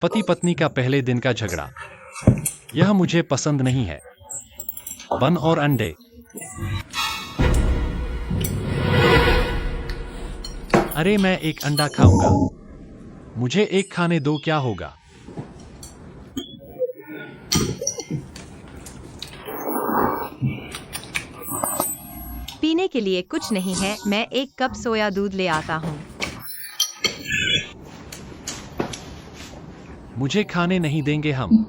पति पत्नी का पहले दिन का झगड़ा। यह मुझे पसंद नहीं है। बन और अंडे। अरे मैं एक अंडा खाऊंगा। मुझे एक खाने दो, क्या होगा? पीने के लिए कुछ नहीं है, मैं एक कप सोया दूध ले आता हूँ। मुझे खाने नहीं देंगे हम।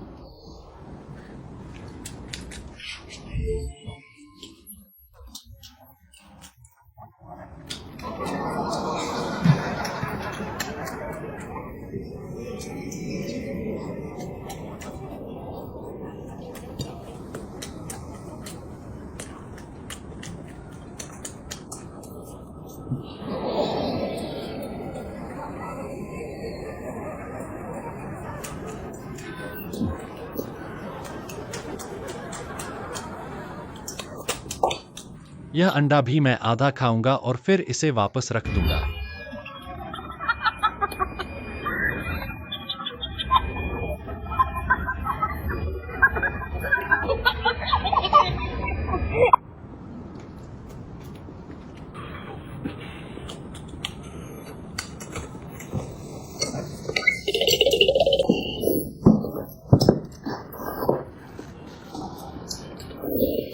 यह अंडा भी मैं आधा खाऊंगा और फिर इसे वापस रख दूंगा।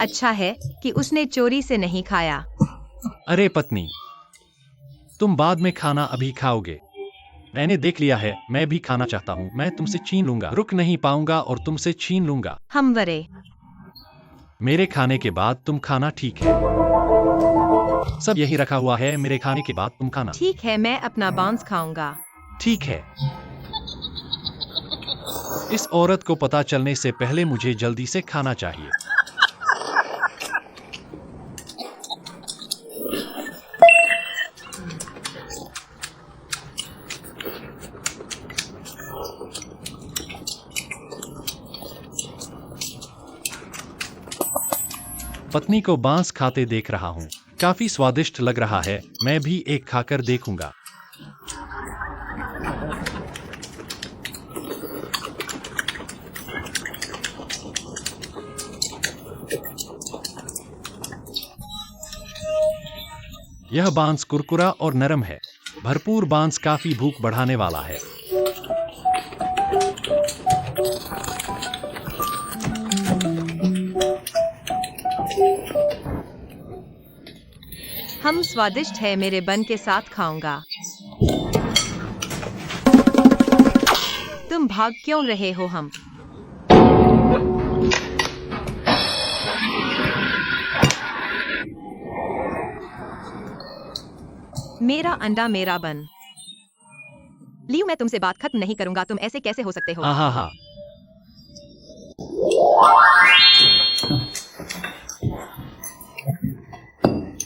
अच्छा है कि उसने चोरी से नहीं खाया। अरे पत्नी, तुम बाद में खाना अभी खाओगे। मैंने देख लिया है, मैं भी खाना चाहता हूँ। मैं तुमसे छीन लूंगा, रुक नहीं पाऊंगा और तुमसे छीन लूंगा। हम वरे। मेरे खाने के बाद तुम खाना, ठीक है? सब यही रखा हुआ है, मेरे खाने के बाद तुम खाना। ठीक है, मैं अपना बांस खाऊंगा। ठीक है। इस औरत को पता चलने से पहले मुझे जल्दी से खाना चाहिए। पत्नी को बांस खाते देख रहा हूँ। काफी स्वादिष्ट लग रहा है, मैं भी एक खाकर देखूंगा। यह बांस कुरकुरा और नरम है। भरपूर बांस काफी भूख बढ़ाने वाला है। हम स्वादिष्ट है, मेरे बन के साथ खाऊंगा। तुम भाग क्यों रहे हो? हम मेरा अंडा, मेरा बन। लियो, मैं तुमसे बात खत्म नहीं करूंगा। तुम ऐसे कैसे हो सकते हो? हाँ हाँ हाँ।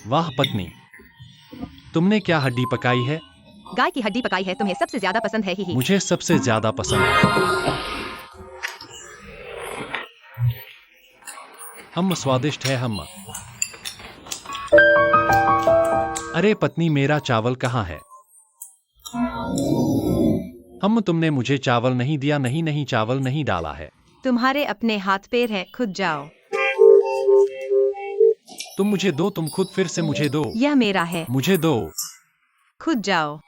वाह पत्नी, तुमने क्या हड्डी पकाई है? गाय की हड्डी पकाई है। तुम्हें सबसे ज्यादा पसंद है ही। मुझे सबसे ज्यादा पसंद है। हम स्वादिष्ट है हम। अरे पत्नी, मेरा चावल कहाँ है? हम, तुमने मुझे चावल नहीं दिया। नहीं नहीं, चावल नहीं डाला है। तुम्हारे अपने हाथ पैर हैं, खुद जाओ। तुम मुझे दो, तुम खुद फिर से मुझे दो। यह मेरा है, मुझे दो। खुद जाओ।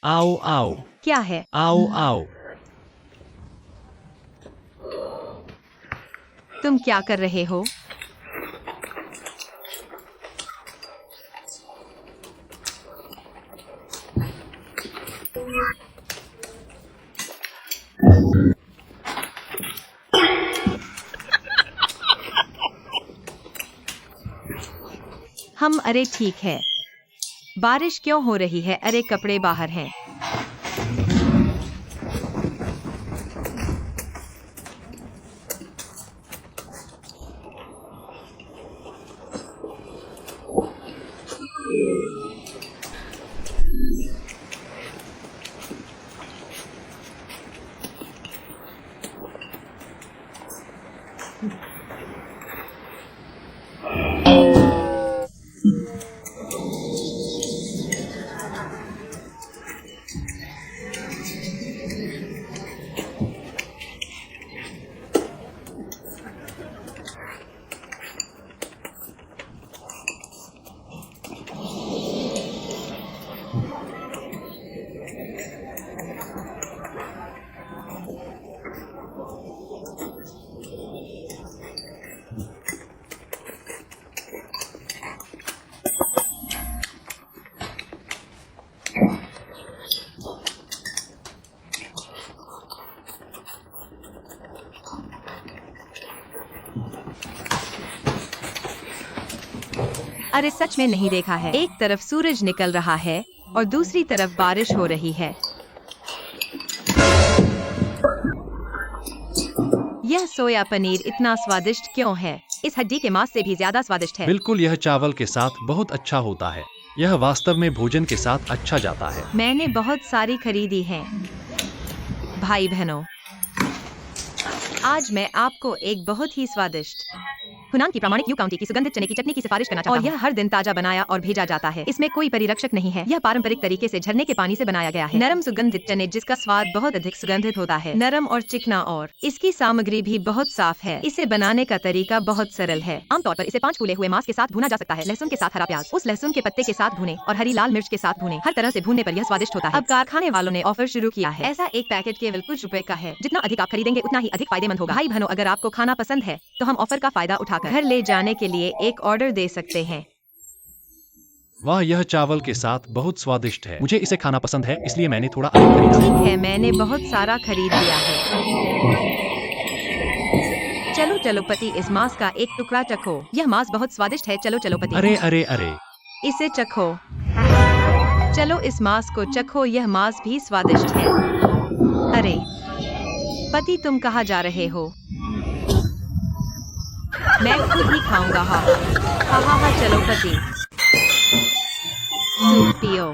आओ आओ। क्या है? आओ आओ। तुम क्या कर रहे हो? अरे ठीक है। बारिश क्यों हो रही है? अरे कपड़े बाहर हैं। अरे सच में नहीं देखा है। एक तरफ सूरज निकल रहा है और दूसरी तरफ बारिश हो रही है। यह सोया पनीर इतना स्वादिष्ट क्यों है? इस हड्डी के मांस से भी ज्यादा स्वादिष्ट है। बिल्कुल, यह चावल के साथ बहुत अच्छा होता है। यह वास्तव में भोजन के साथ अच्छा जाता है। मैंने बहुत सारी खरीदी है। भाई बहनों, आज मैं आपको एक बहुत ही स्वादिष्ट हुनान की प्रामाणिक यू काउंटी की सुगंधित चने की चटनी की सिफारिश करना चाहता हूं। और यह हर दिन ताजा बनाया और भेजा जाता है। इसमें कोई परिरक्षक नहीं है। यह पारंपरिक तरीके से झरने के पानी से बनाया गया है। नरम सुगंधित चने जिसका स्वाद बहुत अधिक सुगंधित होता है, नरम और चिकना, और इसकी सामग्री भी बहुत साफ है। इसे बनाने का तरीका बहुत सरल है। आमतौर पर इसे 5 फूले हुए मांस के साथ भुना जा सकता है। लहसुन के साथ हरा प्याज, उस लहसुन के पत्ते के साथ भुने और हरी लाल मिर्च के साथ भुने। हर तरह से भूनने पर यह स्वादिष्ट होता है। अब कारखाने वालों ने ऑफर शुरू किया है। ऐसा एक पैकेट केवल कुछ रुपए का है। जितना अधिक आप खरीदेंगे उतना ही अधिक फायदेमंद होगा। भाई बहनों, अगर आपको खाना पसंद है तो हम ऑफर का फायदा उठाकर घर ले जाने के लिए एक ऑर्डर दे सकते हैं। वाह, यह चावल के साथ बहुत स्वादिष्ट है। मुझे इसे खाना पसंद है, इसलिए मैंने थोड़ा अधिक खरीदा। ठीक है, मैंने बहुत सारा खरीद लिया है। चलो चलो पति, इस मांस का एक टुकड़ा चखो। यह मांस बहुत स्वादिष्ट है। चलो चलो पति, अरे अरे अरे, इसे चखो। चलो इस मांस को चखो, यह मांस भी स्वादिष्ट है। अरे पति, तुम कहाँ जा रहे हो? मैं खुद ही खाऊंगा। हा हा, चलो पति, सूप पियो।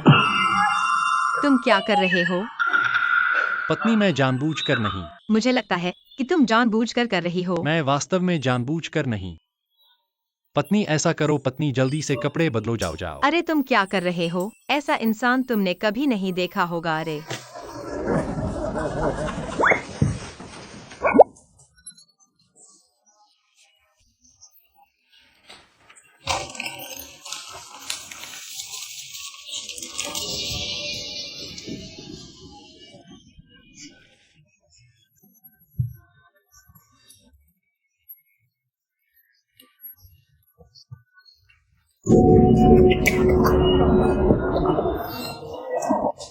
तुम क्या कर रहे हो? पत्नी, मैं जानबूझकर नहीं। मुझे लगता है कि तुम जानबूझकर कर रही हो। मैं वास्तव में जानबूझकर नहीं। पत्नी, ऐसा करो। पत्नी, जल्दी से कपड़े बदलो, जाओ जाओ। अरे तुम क्या कर रहे हो? ऐसा इंसान तुमने कभी नहीं देखा होगा। अरे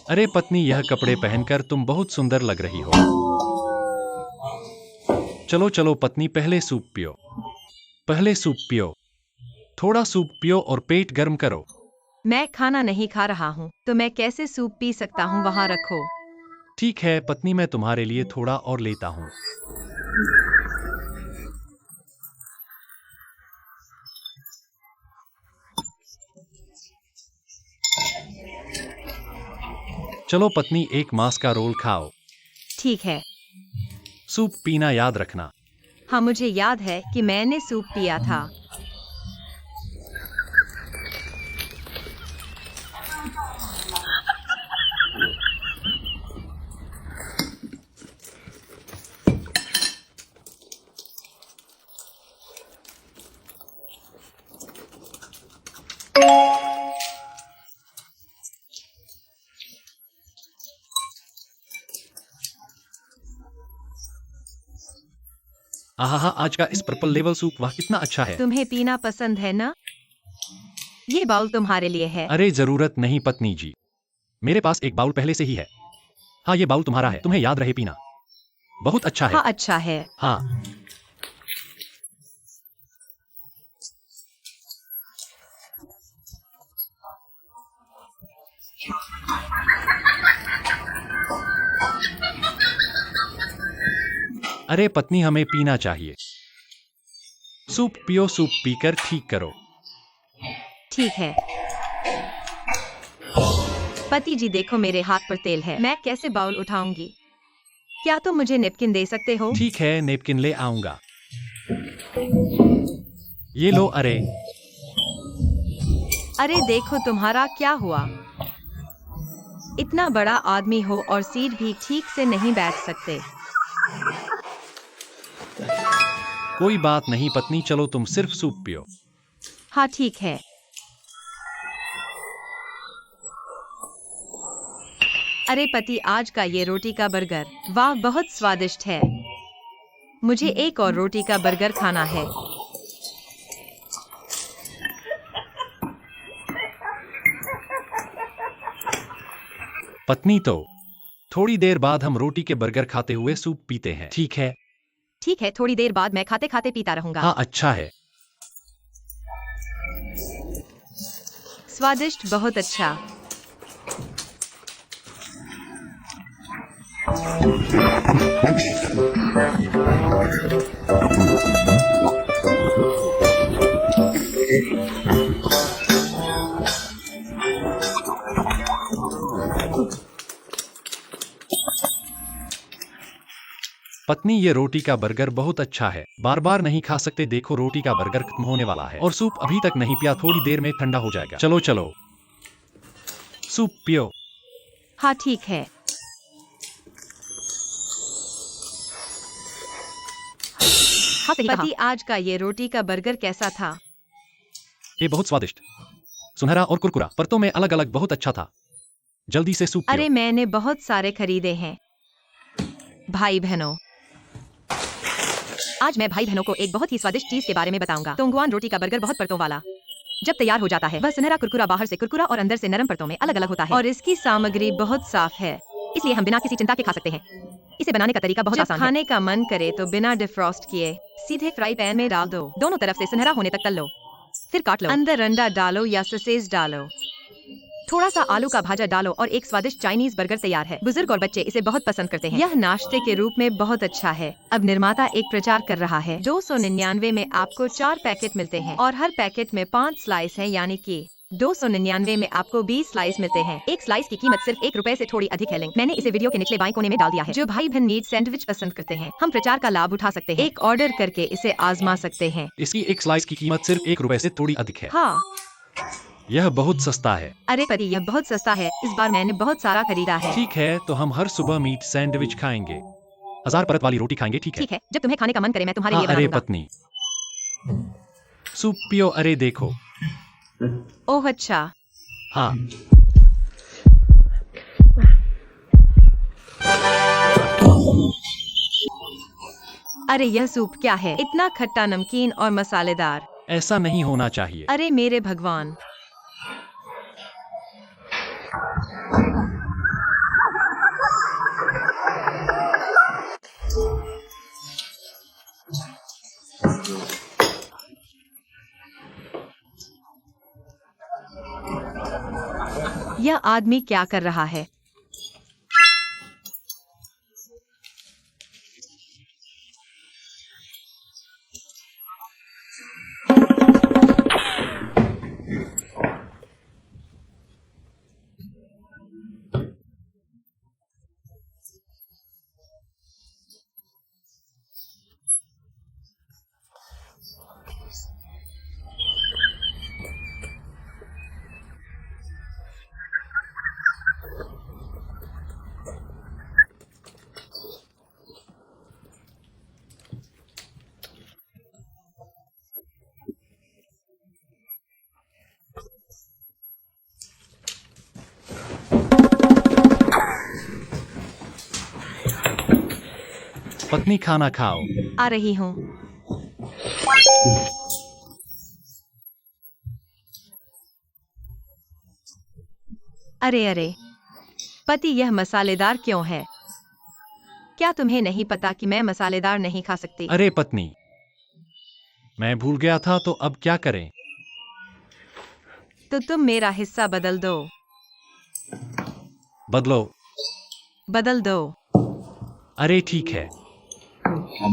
अरे पत्नी, यह कपड़े पहनकर तुम बहुत सुंदर लग रही हो। चलो चलो पत्नी, पहले सूप पियो। पहले सूप पियो। थोड़ा सूप पियो और पेट गर्म करो। मैं खाना नहीं खा रहा हूँ, तो मैं कैसे सूप पी सकता हूँ? वहाँ रखो। ठीक है पत्नी, मैं तुम्हारे लिए थोड़ा और लेता हूँ। चलो पत्नी, एक मांस का रोल खाओ। ठीक है। सूप पीना याद रखना। हाँ, मुझे याद है कि मैंने सूप पिया था। आहा, आज का इस पर्पल लेवल सूप, वाह कितना अच्छा है। तुम्हें पीना पसंद है ना? ये बाउल तुम्हारे लिए है। अरे जरूरत नहीं पत्नी जी, मेरे पास एक बाउल पहले से ही है। हाँ, ये बाउल तुम्हारा है, तुम्हें याद रहे पीना। बहुत अच्छा है। हाँ, अच्छा है। हाँ। अरे पत्नी, हमें पीना चाहिए। सूप पियो, सूप पीकर ठीक करो। ठीक है। पति जी देखो, मेरे हाथ पर तेल है, मैं कैसे बाउल उठाऊंगी? क्या तुम मुझे नेपकिन दे सकते हो? ठीक है, नेपकिन ले आऊंगा। ये लो। अरे अरे देखो, तुम्हारा क्या हुआ? इतना बड़ा आदमी हो और सीट भी ठीक से नहीं बैठ सकते। कोई बात नहीं पत्नी, चलो तुम सिर्फ सूप पियो। हाँ ठीक है। अरे पति, आज का ये रोटी का बर्गर, वाह बहुत स्वादिष्ट है। मुझे एक और रोटी का बर्गर खाना है। पत्नी, तो थोड़ी देर बाद हम रोटी के बर्गर खाते हुए सूप पीते हैं, ठीक है? ठीक है, थोड़ी देर बाद मैं खाते खाते पीता रहूंगा। हाँ, अच्छा है। स्वादिष्ट, बहुत अच्छा। पत्नी, ये रोटी का बर्गर बहुत अच्छा है, बार बार नहीं खा सकते। देखो, रोटी का बर्गर खत्म होने वाला है और सूप अभी तक नहीं पिया, थोड़ी देर में ठंडा हो जाएगा। चलो चलो, सूप पियो। हाँ ठीक है। हाँ सही कहा। पति, आज का ये रोटी का बर्गर कैसा था? ये बहुत स्वादिष्ट, सुनहरा और कुरकुरा, परतों में अलग अलग, बहुत अच्छा था। जल्दी से सूप पियो। अरे मैंने बहुत सारे खरीदे हैं। भाई बहनों, आज मैं भाई बहनों को एक बहुत ही स्वादिष्ट चीज के बारे में बताऊंगा। तोंगवान रोटी का बर्गर बहुत परतों वाला। जब तैयार हो जाता है, वह सुनहरा कुरकुरा, बाहर से कुरकुरा और अंदर से नरम परतों में अलग अलग होता है। और इसकी सामग्री बहुत साफ है, इसलिए हम बिना किसी चिंता के खा सकते हैं। इसे बनाने का तरीका बहुत आसान है। खाने का मन करे तो बिना डिफ्रॉस्ट किए सीधे फ्राई पैन में डाल दो। दोनों तरफ से सुनहरा होने तक तल लो, फिर काट लो। अंदर अंडा डालो या ससेज डालो, थोड़ा सा आलू का भाजा डालो और एक स्वादिष्ट चाइनीज बर्गर तैयार है। बुजुर्ग और बच्चे इसे बहुत पसंद करते हैं। यह नाश्ते के रूप में बहुत अच्छा है। अब निर्माता एक प्रचार कर रहा है, 299 में आपको 4 पैकेट मिलते हैं और हर पैकेट में 5 स्लाइस है, यानी कि 299 में आपको 20 स्लाइस मिलते हैं। एक स्लाइस की कीमत सिर्फ ₹1 से थोड़ी अधिक है। लिंक मैंने इसे वीडियो के निचले बाएं कोने में डाल दिया है। जो भाई बहन मीट सैंडविच पसंद करते हैं, हम प्रचार का लाभ उठा सकते हैं। एक ऑर्डर करके इसे आजमा सकते हैं। इसकी एक स्लाइस की कीमत सिर्फ ₹1 से थोड़ी अधिक है। हाँ। यह बहुत सस्ता है। अरे पति, यह बहुत सस्ता है। इस बार मैंने बहुत सारा खरीदा है। ठीक है, तो हम हर सुबह मीट सैंडविच खाएंगे, 1000 परत वाली रोटी खाएंगे, ठीक है? ठीक है, जब तुम्हें खाने का मन करे मैं तुम्हारे हाँ, लिए बना अरे दूंगा। पत्नी, सूप पियो। अरे देखो। ओह अच्छा। हाँ। अरे यह सूप क्या है? इतना खट्टा, नमकीन और मसालेदार। ऐसा नहीं होना चाहिए। अरे मेरे भगवान। यह आदमी क्या कर रहा है? पत्नी, खाना खाओ। आ रही हूँ। अरे अरे पति, यह मसालेदार क्यों है? क्या तुम्हें नहीं पता कि मैं मसालेदार नहीं खा सकती? अरे पत्नी, मैं भूल गया था, तो अब क्या करें? तो तुम मेरा हिस्सा बदल दो। बदलो। बदल दो। अरे ठीक है। हाँ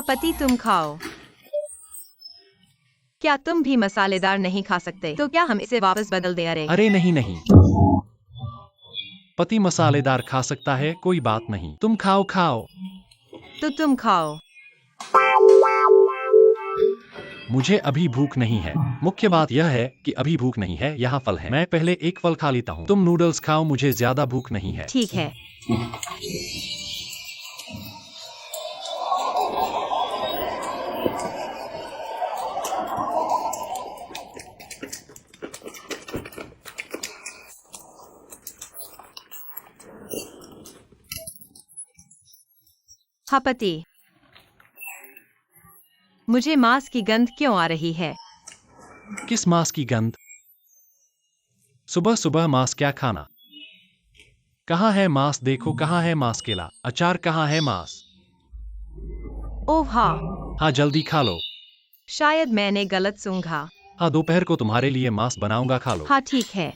पति, तुम खाओ। क्या तुम भी मसालेदार नहीं खा सकते? तो क्या हम इसे वापस बदल दें? अरे नहीं नहीं, पति मसालेदार खा सकता है, कोई बात नहीं। तुम खाओ खाओ। तो तुम खाओ। मुझे अभी भूख नहीं है। मुख्य बात यह है कि अभी भूख नहीं है, यहाँ फल है। मैं पहले एक फल खा लेता हूँ। तुम नूडल्स खाओ, मुझे ज्यादा भूख नहीं है। ठीक है। हाँ पति, मुझे मांस की गंध क्यों आ रही है? किस मांस की गंध? सुबह सुबह मांस क्या खाना? कहाँ है मांस? देखो कहाँ है मांस? केला, अचार, कहाँ है मांस? ओह हाँ, हाँ जल्दी खा लो। शायद मैंने गलत सूंघा। हाँ, दोपहर को तुम्हारे लिए मांस बनाऊंगा, खा लो। हाँ ठीक है।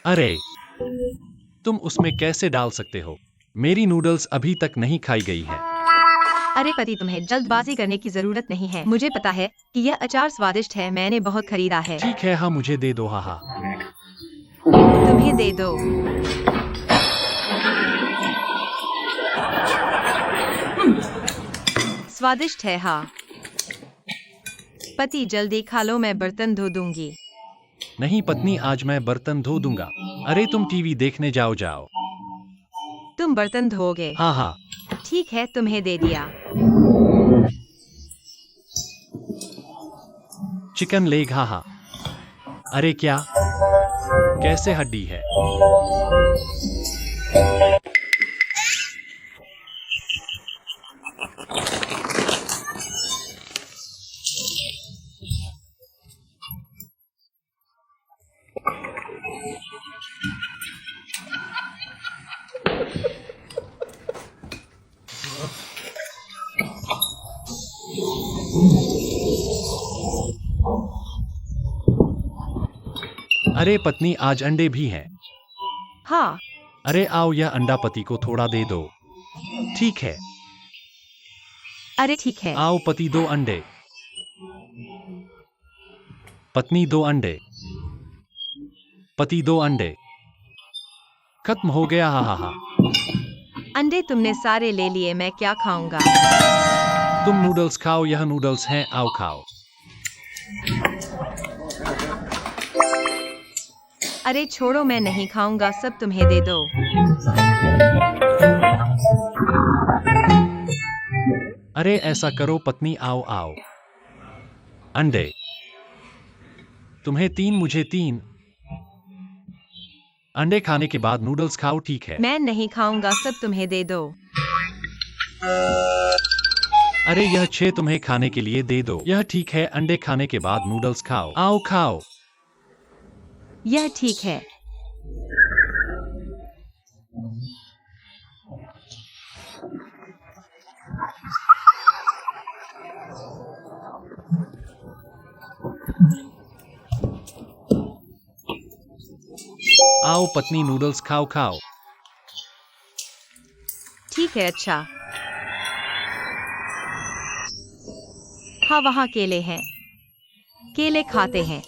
अरे, तुम उसमें कैसे डाल सकते हो? मेरी नूडल्स अभी तक नहीं खाई गई है। अरे पति, तुम्हें जल्दबाजी करने की जरूरत नहीं है। मुझे पता है कि यह अचार स्वादिष्ट है, मैंने बहुत खरीदा है। ठीक है, हाँ मुझे दे दो। हाँ हाँ, तुम्हें दे दो। स्वादिष्ट है हाँ। पति जल्दी खा लो, मैं बर्तन धो दूंगी। नहीं पत्नी, आज मैं बर्तन धो दूंगा। अरे तुम टीवी देखने जाओ जाओ। तुम बर्तन धोगे? हाँ हाँ। ठीक है, तुम्हें दे दिया। चिकन लेग, हाँ हाँ। अरे क्या, कैसे हड्डी है? अरे पत्नी, आज अंडे भी हैं। हाँ। अरे आओ, यह अंडा पति को थोड़ा दे दो। ठीक है। अरे ठीक है। आओ पति, 2 अंडे। पत्नी 2 अंडे। पति 2 अंडे। खत्म हो गया। हा हा हा। अंडे तुमने सारे ले लिए, मैं क्या खाऊंगा? तुम नूडल्स खाओ, यह नूडल्स हैं, आओ खाओ। अरे छोड़ो, मैं नहीं खाऊंगा, सब तुम्हें दे दो। अरे ऐसा करो पत्नी, आओ आओ। अंडे। तुम्हें 3, मुझे 3। अंडे खाने के बाद नूडल्स खाओ, ठीक है? मैं नहीं खाऊंगा, सब तुम्हें दे दो। अरे यह 6 तुम्हें खाने के लिए दे दो। यह ठीक है, अंडे खाने के बाद नूडल्स खाओ, आओ खाओ। यह ठीक है। आओ पत्नी, नूडल्स खाओ खाओ। ठीक है, अच्छा। हाँ, वहाँ केले हैं, केले खाते हैं।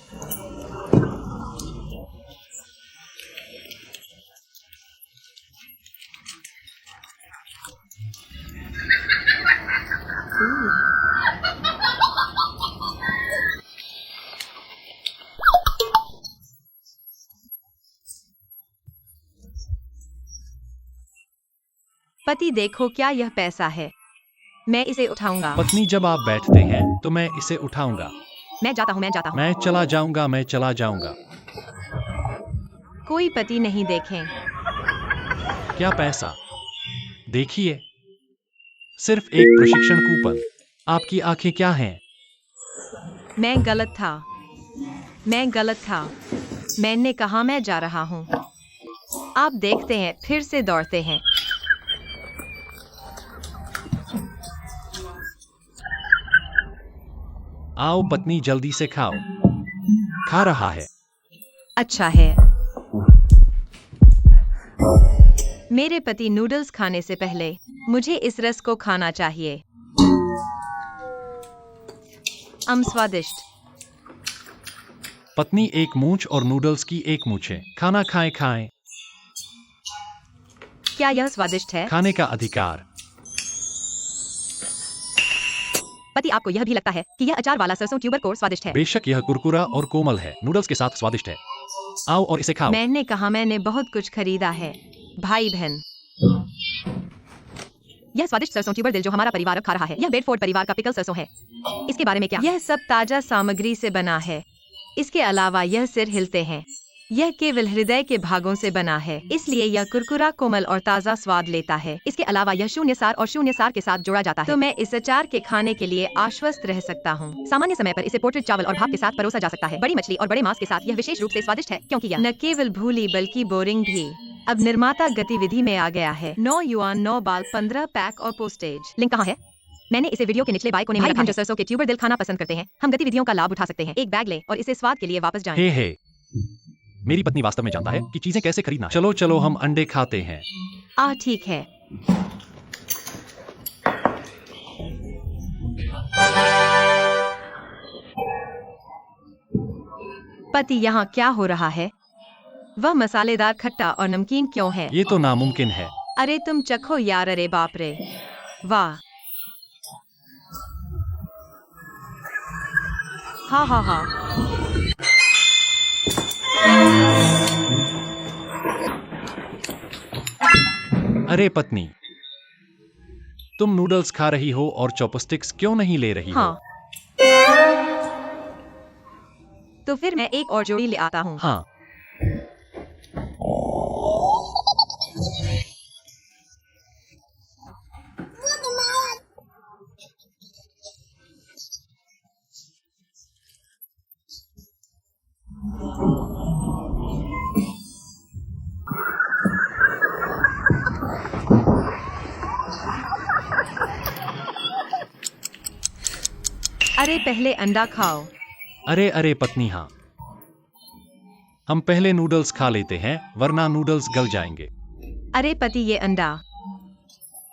पति देखो, क्या यह पैसा है? मैं इसे उठाऊंगा। पत्नी, जब आप बैठते हैं तो मैं इसे उठाऊंगा। मैं जाता हूँ, मैं जाता हूँ। मैं चला जाऊंगा, मैं चला जाऊंगा। कोई पति नहीं देखें। क्या पैसा? देखिए, सिर्फ एक प्रशिक्षण कूपन। आपकी आंखें क्या हैं? मैं गलत था। मैं गलत था। मैंने कहा मैं जा रहा हूँ। आप देखते हैं, फिर से दौड़ते हैं। आओ पत्नी, जल्दी से खाओ। खा रहा है। अच्छा है। मेरे पति नूडल्स खाने से पहले मुझे इस रस को खाना चाहिए। स्वादिष्ट। पत्नी, एक मूंछ और नूडल्स की एक मूंछ है। खाना खाएं खाएं। क्या यह स्वादिष्ट है? खाने का अधिकार। पति, आपको यह भी लगता है कि यह अचार वाला सरसों ट्यूबर कोर स्वादिष्ट है? बेशक, यह कुरकुरा और कोमल है, नूडल्स के साथ स्वादिष्ट है। आओ और इसे खाओ। मैंने कहा मैंने बहुत कुछ खरीदा है। भाई बहन, यह स्वादिष्ट सरसों ट्यूबर दिल जो हमारा परिवार अब खा रहा है, यह बेडफोर्ड परिवार का पिकल सरसों है। इसके बारे में क्या? यह सब ताजा सामग्री से बना है। इसके अलावा यह सिर हिलते हैं। यह केवल हृदय के भागों से बना है, इसलिए यह कुरकुरा, कोमल और ताजा स्वाद लेता है। इसके अलावा यह शून्य सार और शून्य सार के साथ जोड़ा जाता है, तो मैं इस अचार के खाने के लिए आश्वस्त रह सकता हूँ। सामान्य समय पर इसे पोर्ट्रेट चावल और भाप के साथ परोसा जा सकता है। बड़ी मछली और बड़े मांस के साथ यह विशेष रूप से स्वादिष्ट है, क्योंकि यह न केवल भूली बल्कि बोरिंग भी। अब निर्माता गतिविधि में आ गया है। 9 युआन 9 बाल 15 पैक और पोस्टेज। लिंक कहाँ है? मैंने इसे वीडियो के निचले बाएं कोने में रखा है। जो सरसों के ट्यूबर दिल खाना पसंद करते हैं, हम गतिविधियों का लाभ उठा सकते हैं। एक बैग ले और इसे स्वाद के लिए वापस जाएं। हे, मेरी पत्नी वास्तव में जानता है कि चीजें कैसे खरीदना है। चलो चलो, हम अंडे खाते हैं। ठीक है। पति, यहाँ क्या हो रहा है? वह मसालेदार, खट्टा और नमकीन क्यों है? ये तो नामुमकिन है। अरे तुम चखो यार। अरे बाप रे, वाह। हाँ हाँ हाँ। अरे पत्नी, तुम नूडल्स खा रही हो और चॉपस्टिक्स क्यों नहीं ले रही हो? हाँ, तो फिर मैं एक और जोड़ी ले आता हूँ। हाँ। अरे पहले अंडा खाओ। अरे अरे पत्नी, हाँ, हम पहले नूडल्स खा लेते हैं, वरना नूडल्स गल जाएंगे। अरे पति, ये अंडा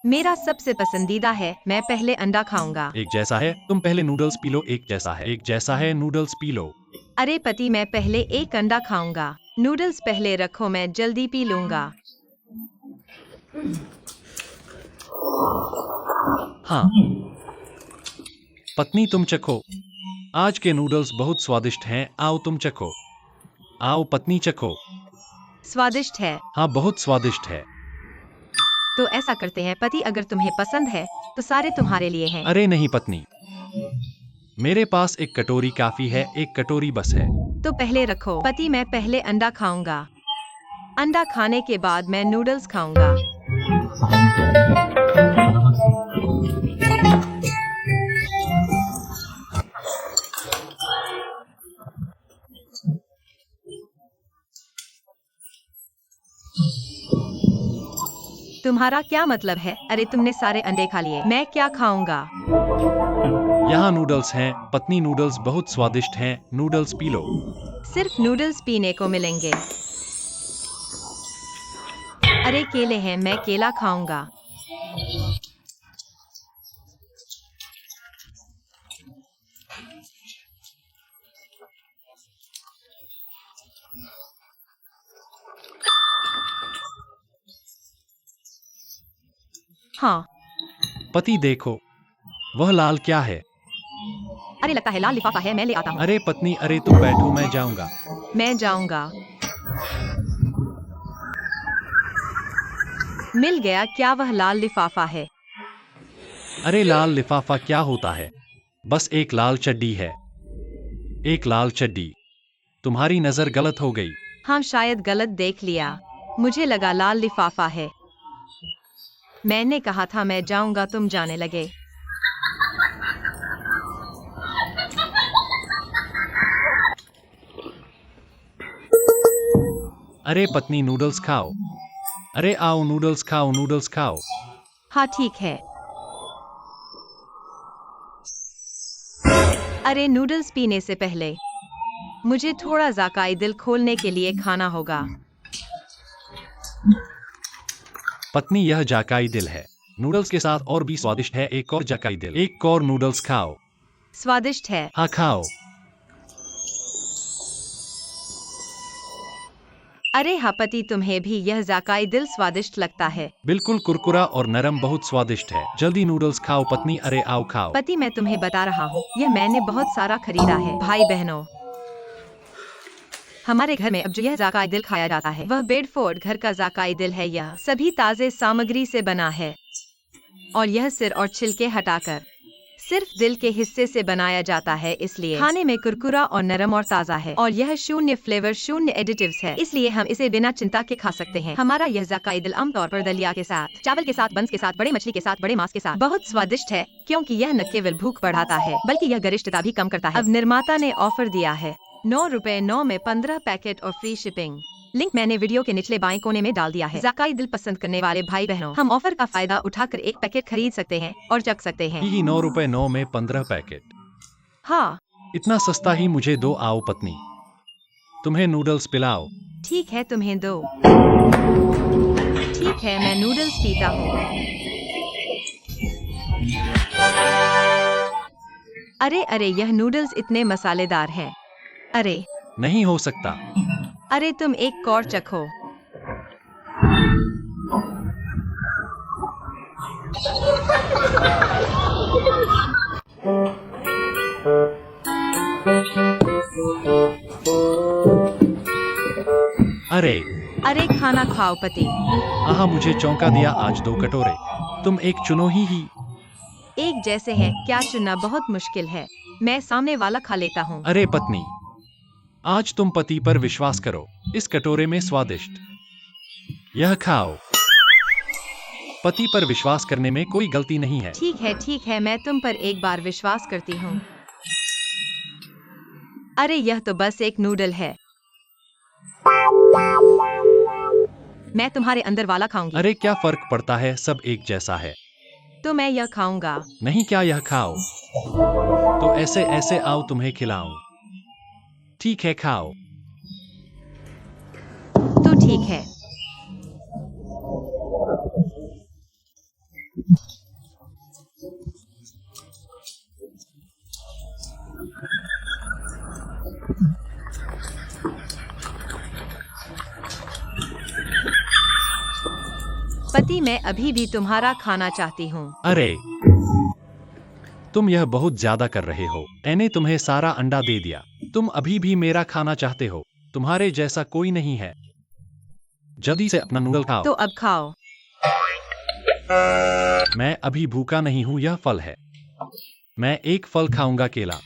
मेरा सबसे पसंदीदा है। मैं पहले अंडा खाऊंगा। एक जैसा है, तुम पहले नूडल्स पी लो। एक जैसा है, एक जैसा है, नूडल्स पी लो। अरे पति, मैं पहले एक अंडा खाऊंगा। नूडल्स पहले रखो, मैं जल्दी पी लूंगा। हाँ। पत्नी, तुम चखो। आज के नूडल्स बहुत स्वादिष्ट हैं। आओ तुम चखो। आओ पत्नी, चखो। स्वादिष्ट है। हाँ, बहुत स्वादिष्ट है। तो ऐसा करते हैं पति, अगर तुम्हें पसंद है तो सारे तुम्हारे लिए हैं। अरे नहीं पत्नी, मेरे पास एक कटोरी काफी है। एक कटोरी बस है। तो पहले रखो। पति, मैं पहले अंडा खाऊंगा। अंडा खाने के बाद मैं नूडल्स खाऊंगा। तुम्हारा क्या मतलब है? अरे तुमने सारे अंडे खा लिए, मैं क्या खाऊंगा? यहाँ नूडल्स हैं पत्नी, नूडल्स बहुत स्वादिष्ट हैं। Noodles P low. सिर्फ नूडल्स पीने को मिलेंगे। अरे केले हैं, मैं केला खाऊंगा। हाँ। पति देखो, वह लाल क्या है? अरे लगता है लाल लिफाफा है, मैं ले आता हूँ। अरे पत्नी, अरे तुम बैठो, मैं जाऊंगा। मैं जाऊंगा। मिल गया। क्या वह लाल लिफाफा है? अरे लाल लिफाफा क्या होता है? बस एक लाल चड्डी है। एक लाल चड्डी। तुम्हारी नजर गलत हो गई। हाँ, शायद गलत देख लिया। मुझे लगा लाल लिफाफा है। मैंने कहा था मैं जाऊंगा, तुम जाने लगे। अरे पत्नी, नूडल्स खाओ। अरे आओ, नूडल्स खाओ, नूडल्स खाओ। हाँ ठीक है। अरे नूडल्स पीने से पहले मुझे थोड़ा जाकाई दिल खोलने के लिए खाना होगा। पत्नी, यह जाकाई दिल है। नूडल्स के साथ और भी स्वादिष्ट है। एक और जाकाई दिल, एक और नूडल्स खाओ। स्वादिष्ट है। हाँ खाओ। अरे हाँ पति, तुम्हें भी यह जाकाई दिल स्वादिष्ट लगता है। बिल्कुल कुरकुरा और नरम, बहुत स्वादिष्ट है। जल्दी नूडल्स खाओ पत्नी। अरे आओ खाओ। पति, मैं तुम्हें बता रहा हूँ, यह मैंने बहुत सारा खरीदा है। भाई बहनों, हमारे घर में अब जो यह जाकाई दिल खाया जाता है वह बेडफोर्ड घर का जाकाई दिल है। यह सभी ताजे सामग्री से बना है और यह सिर और छिलके हटाकर सिर्फ दिल के हिस्से से बनाया जाता है, इसलिए खाने में कुरकुरा और नरम और ताज़ा है। और यह शून्य फ्लेवर, शून्य एडिटिव्स है, इसलिए हम इसे बिना चिंता के खा सकते हैं। हमारा यह जाकाई दिल आमतौर पर दलिया के साथ, चावल के साथ, बंस के साथ, बड़े मछली के साथ, बड़े मांस के साथ बहुत स्वादिष्ट है, क्योंकि यह न केवल भूख बढ़ाता है बल्कि यह गरिष्ठता भी कम करता है। अब निर्माता ने ऑफर दिया है ₹9 में 15 पैकेट और फ्री शिपिंग। लिंक मैंने वीडियो के निचले बाएं कोने में डाल दिया है। जाकाई दिल पसंद करने वाले भाई बहनों, हम ऑफर का फायदा उठाकर एक पैकेट खरीद सकते हैं और चख सकते हैं। ही ₹9 में 15 पैकेट। हाँ इतना सस्ता ही मुझे दो। आओ पत्नी, तुम्हें नूडल्स पिलाओ। ठीक है, तुम्हें दो। ठीक है, मैं नूडल्स पीता हूँ। अरे अरे, यह नूडल्स इतने मसालेदार हैं। अरे नहीं हो सकता। अरे, तुम एक और चखो। अरे अरे खाना खाओ पति। आहा, मुझे चौंका दिया आज 2 कटोरे। तुम एक चुनो ही। एक जैसे हैं, क्या चुनना बहुत मुश्किल है। मैं सामने वाला खा लेता हूँ। अरे पत्नी, आज तुम पति पर विश्वास करो। इस कटोरे में स्वादिष्ट, यह खाओ। पति पर विश्वास करने में कोई गलती नहीं है। ठीक है, मैं तुम पर एक बार विश्वास करती हूँ। अरे यह तो बस एक नूडल है। मैं तुम्हारे अंदर वाला खाऊंगी। अरे क्या फर्क पड़ता है, सब एक जैसा है। तो मैं यह खाऊंगा। नहीं, क्या यह खाओ? तो ऐसे ऐसे आओ, तुम्हें खिलाऊं। ठीक है, खाओ। तो ठीक है। पति, मैं अभी भी तुम्हारा खाना चाहती हूँ। अरे तुम यह बहुत ज्यादा कर रहे हो। मैंने तुम्हें सारा अंडा दे दिया, तुम अभी भी मेरा खाना चाहते हो। तुम्हारे जैसा कोई नहीं है। जल्दी से अपना नूडल खाओ। तो अब खाओ। मैं अभी भूखा नहीं हूँ, यह फल है। मैं एक फल खाऊंगा, केला।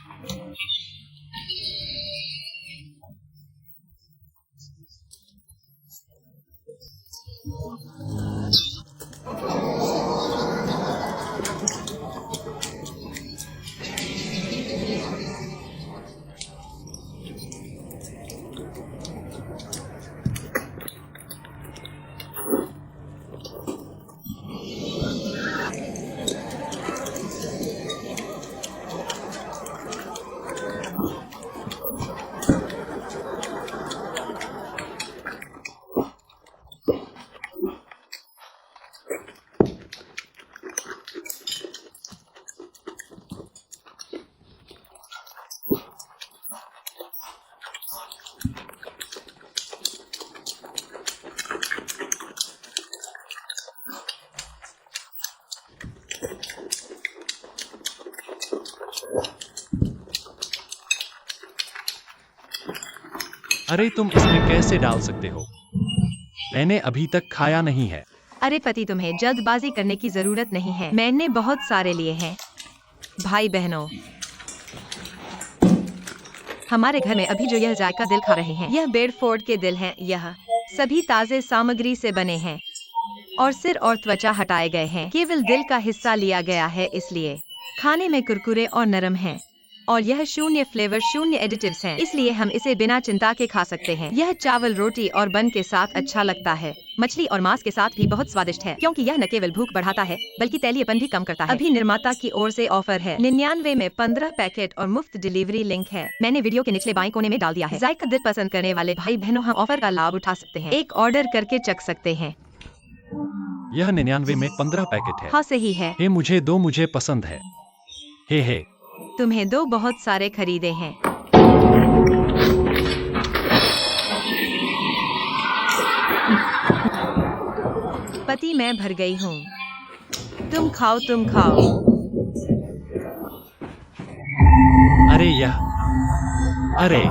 अरे तुम इसमें कैसे डाल सकते हो? मैंने अभी तक खाया नहीं है। अरे पति, तुम्हें जल्दबाजी करने की जरूरत नहीं है, मैंने बहुत सारे लिए हैं। भाई बहनों, हमारे घर में अभी जो यह जायका दिल खा रहे हैं, यह बेडफोर्ड के दिल हैं। यह सभी ताजे सामग्री से बने हैं और सिर और त्वचा हटाए गए हैं। केवल दिल का हिस्सा लिया गया है, इसलिए खाने में कुरकुरे और नरम हैं। और यह शून्य फ्लेवर, शून्य एडिटिव्स हैं, इसलिए हम इसे बिना चिंता के खा सकते हैं। यह चावल, रोटी और बन के साथ अच्छा लगता है। मछली और मांस के साथ भी बहुत स्वादिष्ट है, क्योंकि यह न केवल भूख बढ़ाता है बल्कि तैलीयपन भी कम करता है। अभी निर्माता की ओर से ऑफर है, 99 में 15 पैकेट और मुफ्त डिलीवरी। लिंक है मैंने वीडियो के निचले बाएं कोने में डाल दिया है। जायका दिल पसंद करने वाले भाई बहनों, हम ऑफर का लाभ उठा सकते हैं। एक ऑर्डर करके चख सकते हैं। यह 99 में 15 पैकेट है। हाँ सही है। हे मुझे दो, मुझे पसंद है। हे तुम्हें दो, बहुत सारे खरीदे हैं। पति, मैं भर गई हूँ। तुम खाओ, तुम खाओ। अरे